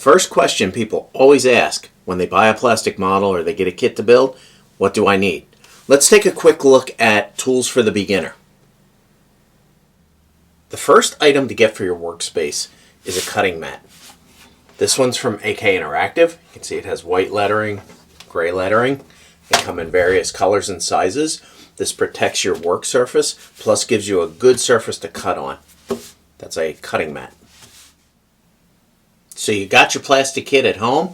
first question people always ask when they buy a plastic model or they get a kit to build, what do I need? Let's take a quick look at tools for the beginner. The first item to get for your workspace is a cutting mat. This one's from AK Interactive. You can see it has white lettering, gray lettering. They come in various colors and sizes. This protects your work surface, plus gives you a good surface to cut on. That's a cutting mat. So you got your plastic kit at home.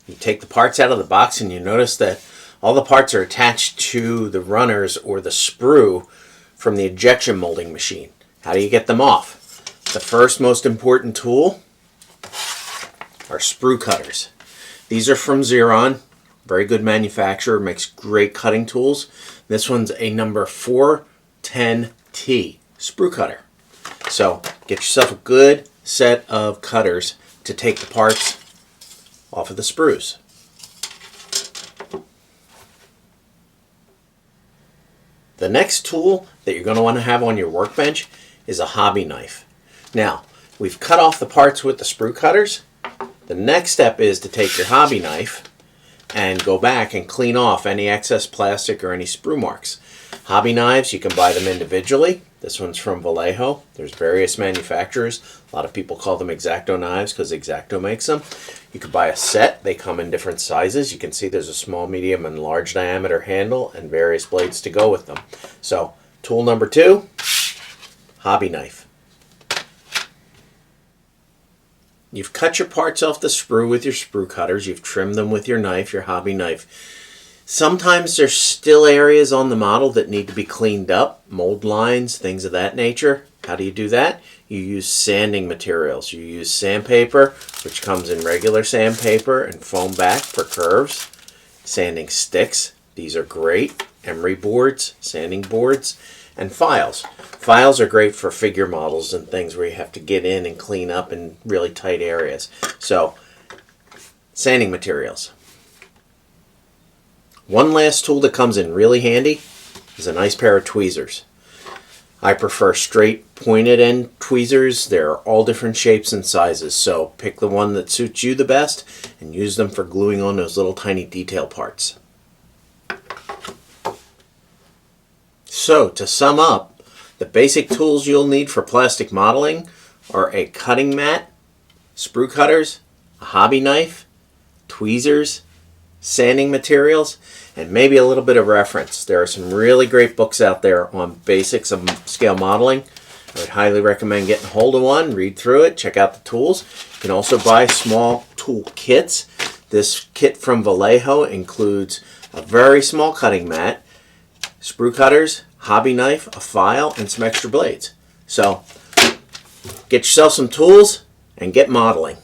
You take the parts out of the box and you notice that all the parts are attached to the runners or the sprue from the injection molding machine. How do you get them off? The first most important tool are sprue cutters. These are from Xeron. Very good manufacturer, makes great cutting tools. This one's a number 410T sprue cutter. So get yourself a good set of cutters to take the parts off of the sprues. The next tool that you're going to want to have on your workbench is a hobby knife. Now, we've cut off the parts with the sprue cutters. The next step is to take your hobby knife and go back and clean off any excess plastic or any sprue marks. Hobby knives, you can buy them individually. This one's from Vallejo. There's various manufacturers. A lot of people call them X-Acto knives because X-Acto makes them. You could buy a set. They come in different sizes. You can see there's a small, medium, and large diameter handle and various blades to go with them. So, tool number 2, hobby knife. You've cut your parts off the sprue with your sprue cutters. You've trimmed them with your knife, your hobby knife. Sometimes there's still areas on the model that need to be cleaned up, mold lines, things of that nature. How do you do that? You use sanding materials. You use sandpaper, which comes in regular sandpaper and foam back for curves. Sanding sticks. These are great. Emery boards, sanding boards, and files. Files are great for figure models and things where you have to get in and clean up in really tight areas. So, sanding materials. One last tool that comes in really handy is a nice pair of tweezers. I prefer straight pointed end tweezers. They're all different shapes and sizes, so pick the one that suits you the best and use them for gluing on those little tiny detail parts. So, to sum up, the basic tools you'll need for plastic modeling are a cutting mat, sprue cutters, a hobby knife, tweezers, sanding materials, and maybe a little bit of reference. There are some really great books out there on basics of scale modeling. I would highly recommend getting hold of one, read through it, check out the tools. You can also buy small tool kits. This kit from Vallejo includes a very small cutting mat, sprue cutters, hobby knife, a file, and some extra blades. So, get yourself some tools and get modeling.